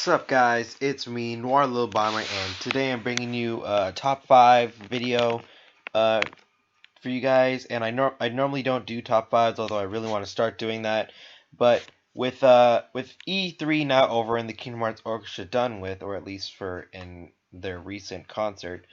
What's up, guys? It's me, Noir Little Bomber, and today I'm bringing you a top 5 video uh, for you guys. And I normally don't do top 5s, although I really want to start doing that. But with E3 now over and the Kingdom Hearts Orchestra done with, or at least for in their recent concert,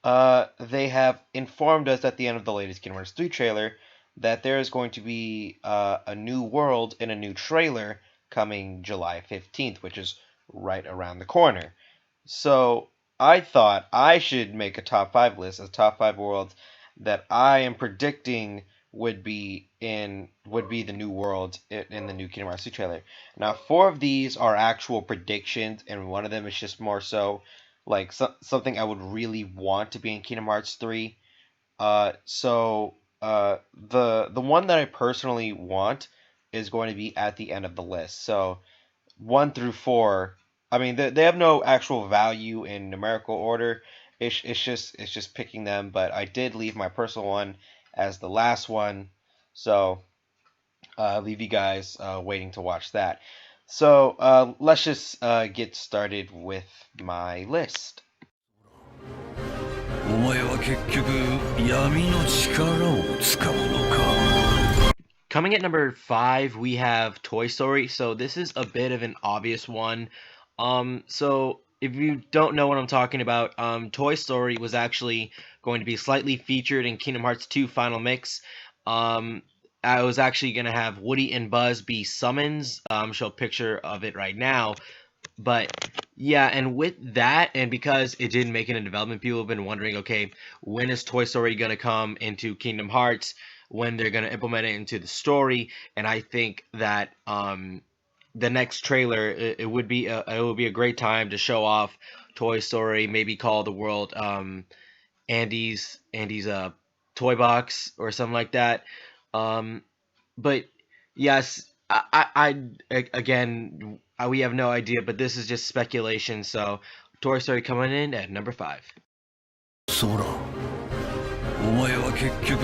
they have informed us at the end of the latest Kingdom Hearts 3 trailer that there is going to be a new world and a new trailer coming July 15th, which is right around the corner. So I thought I should make a top 5 list of top 5 worlds that I am predicting would be the new world in the new Kingdom Hearts 2 trailer. Now, 4 of these are actual predictions, and one of them is just more so like something I would really want to be in Kingdom Hearts 3. The one that I personally want is going to be at the end of the list. So 1 through 4, I mean they have no actual value in numerical order. It's just picking them, but I did leave my personal one as the last one. So leave you guys waiting to watch that. So let's just get started with my list. お前は結局闇の力を使うのか。 Coming at number 5, we have Toy Story. So this is a bit of an obvious one. So if you don't know what I'm talking about, Toy Story was actually going to be slightly featured in Kingdom Hearts 2 Final Mix. I was actually going to have Woody and Buzz be summons. Show a picture of it right now. But yeah, and with that, and because it didn't make it in development, people have been wondering, okay, when is Toy Story going to come into Kingdom Hearts? When they're going to implement it into the story? And I think that the next trailer, it would be a great time to show off Toy Story. Maybe call the world Andy's toy box or something like that. Um, but yes, again, we have no idea, but this is just speculation. So Toy Story coming in at number 5. そうだ。お前は結局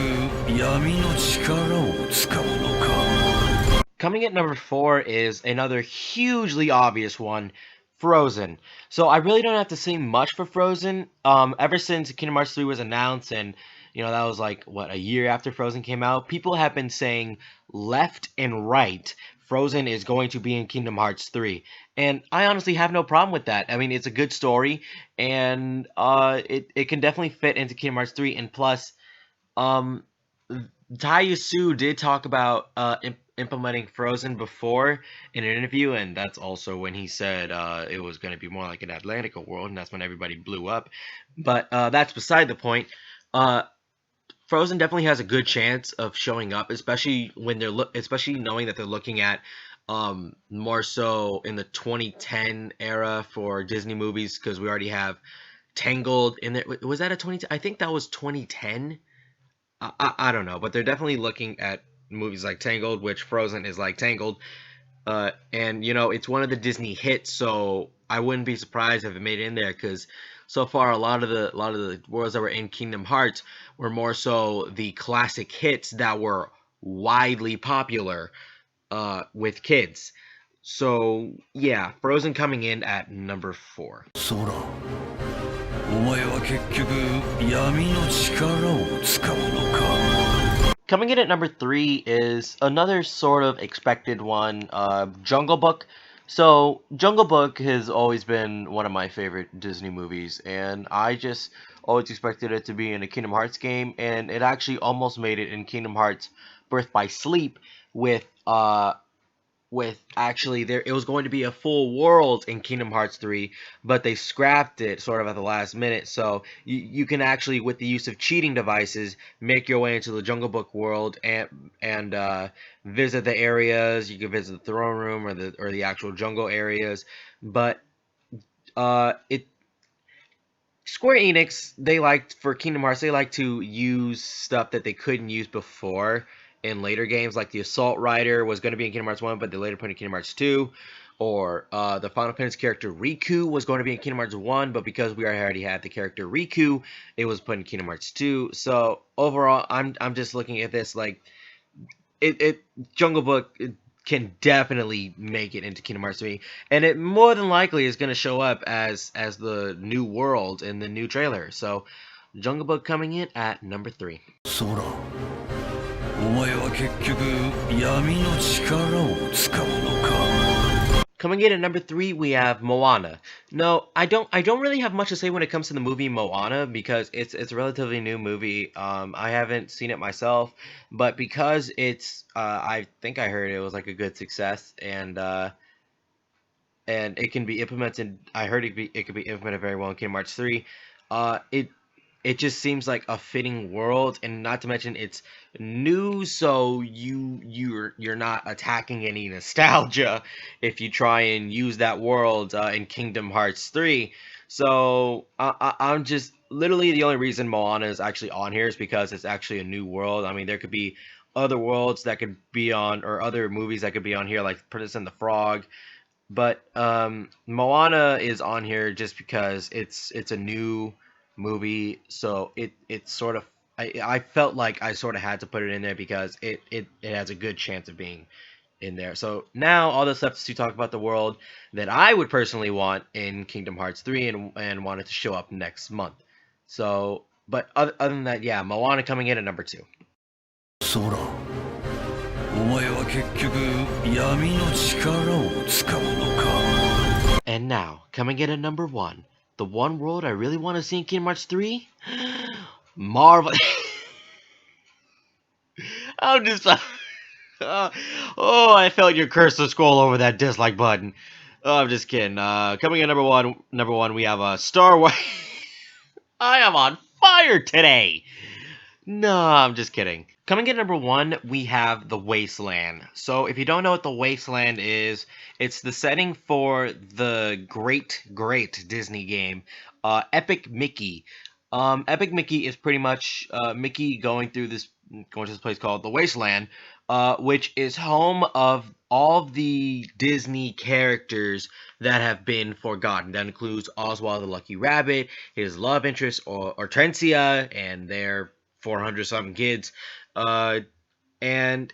闇の力を使うのか。 Coming at number 4 is another hugely obvious one, Frozen. So I really don't have to say much for Frozen. Ever since Kingdom Hearts 3 was announced, and that was like what, a year after Frozen came out, people have been saying left and right Frozen is going to be in Kingdom Hearts 3. And I honestly have no problem with that. I mean, it's a good story, and it can definitely fit into Kingdom Hearts 3. And plus, um, Taiyu Su did talk about implementing Frozen before in an interview, and that's also when he said it was going to be more like an Atlantica world, and that's when everybody blew up. But that's beside the point. Uh, Frozen definitely has a good chance of showing up, especially when especially knowing that they're looking at more so in the 2010 era for Disney movies, because we already have Tangled in there. Was that a 2010? I think that was 2010. I don't know, but they're definitely looking at movies like Tangled, which Frozen is like Tangled. And it's one of the Disney hits, so I wouldn't be surprised if it made it in there, because so far a lot of the worlds that were in Kingdom Hearts were more so the classic hits that were widely popular with kids. So yeah, Frozen coming in at number 4. そうだ。お前は結局闇の力を使うのか。 Coming in at number 3 is another sort of expected one, Jungle Book. So, Jungle Book has always been one of my favorite Disney movies, and I just always expected it to be in a Kingdom Hearts game, and it actually almost made it in Kingdom Hearts Birth by Sleep with actually there it was going to be a full world in Kingdom Hearts 3, but they scrapped it sort of at the last minute. So you can actually, with the use of cheating devices, make your way into the Jungle Book world and visit the areas. You can visit the throne room or the actual jungle areas. But it Square Enix, for Kingdom Hearts, they like to use stuff that they couldn't use before in later games, like the Assault Rider was going to be in Kingdom Hearts 1, but they later put it in Kingdom Hearts 2. Or the Final Fantasy character Riku was going to be in Kingdom Hearts 1, but because we already had the character Riku, it was put in Kingdom Hearts 2. So overall, I'm just looking at this like it Jungle Book. can definitely make it into Kingdom Hearts 3, and it more than likely is going to show up as the new world in the new trailer. So, Jungle Book coming in at number 3. 空お前は結局闇の力を使うのか Coming in at number 3, we have Moana. No, I don't really have much to say when it comes to the movie Moana because it's a relatively new movie. I haven't seen it myself, but because it's I think I heard it was like a good success, and it can be implemented. I heard it could be implemented very well in Kingdom Hearts 3. It just seems like a fitting world, and not to mention it's new, so you're not attacking any nostalgia if you try and use that world in Kingdom Hearts 3. So I'm just literally the only reason Moana is actually on here is because it's actually a new world. I mean, there could be other worlds that could be on, or other movies that could be on here, like Princess and the Frog. But Moana is on here just because it's a new movie, so it's sort of I felt like I sort of had to put it in there because it has a good chance of being in there. So now all this left is to talk about the world that I would personally want in Kingdom Hearts 3 and want it to show up next month. So, but other than that, yeah, Moana coming in at number 2. 空お前は結局闇の力を使うのか And now, coming in at number 1, the one world I really want to see in Kingdom Hearts 3? Marvel. I'm just. Oh, I felt your cursor scroll over that dislike button. Oh, I'm just kidding. Coming in number one, we have a Star Wars. I am on fire today. No, I'm just kidding. Coming in number 1, we have The Wasteland. So if you don't know what The Wasteland is, it's the setting for the great Disney game, Epic Mickey. Epic Mickey is pretty much Mickey going to this place called The Wasteland, which is home of all the Disney characters that have been forgotten. That includes Oswald the Lucky Rabbit, his love interest, or Hortensia, and their 400-something kids. And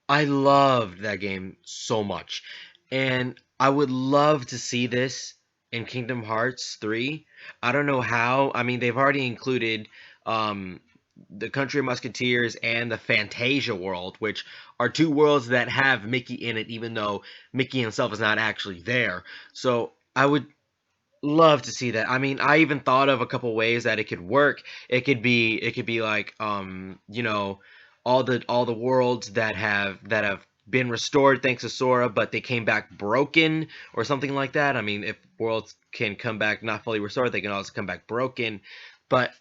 I loved that game so much. And I would love to see this in Kingdom Hearts 3. I don't know how. I mean, they've already included the Country of Musketeers and the Fantasia world, which are two worlds that have Mickey in it, even though Mickey himself is not actually there. So I would love to see that. I mean, I even thought of a couple ways that it could work. It could be like you know, all the worlds that have been restored thanks to Sora, but they came back broken or something like that. I mean, if worlds can come back not fully restored, they can also come back broken. But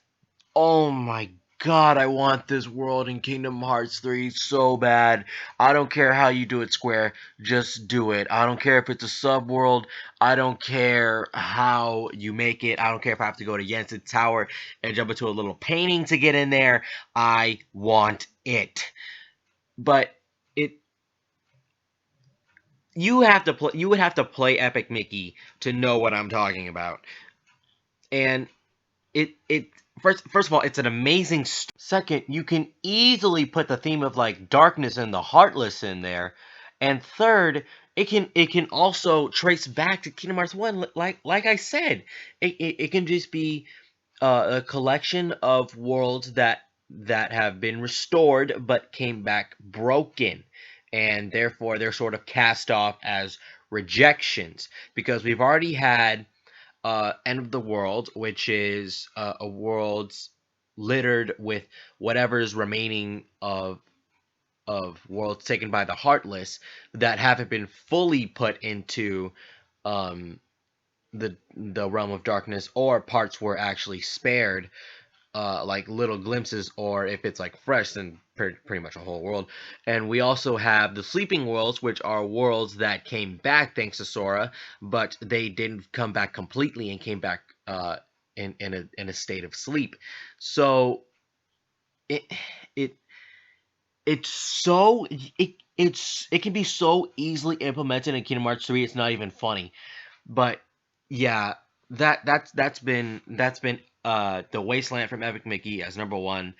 oh my God, I want this world in Kingdom Hearts 3 so bad. I don't care how you do it, Square. Just do it. I don't care if it's a sub-world. I don't care how you make it. I don't care if I have to go to Jensen Tower and jump into a little painting to get in there. I want it. But you would have to play Epic Mickey to know what I'm talking about. And first of all, it's an amazing second, you can easily put the theme of like darkness and the heartless in there. And third, it can also trace back to Kingdom Hearts 1, like I said. It can just be a collection of worlds that have been restored but came back broken, and therefore they're sort of cast off as rejections, because we've already had End of the World, which is a world littered with whatever's remaining of worlds taken by the Heartless that haven't been fully put into the realm of darkness, or parts were actually spared, like little glimpses, or if it's like fresh, then pretty much a whole world. And we also have the Sleeping Worlds, which are worlds that came back thanks to Sora, but they didn't come back completely and came back in a state of sleep. So it can be so easily implemented in Kingdom Hearts 3. It's not even funny. But yeah, that's been The Wasteland from Epic Mickey as number 1.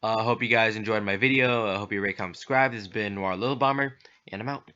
Hope you guys enjoyed my video. I hope you rate, comment, subscribe. This has been Noir Little Bomber, and I'm out.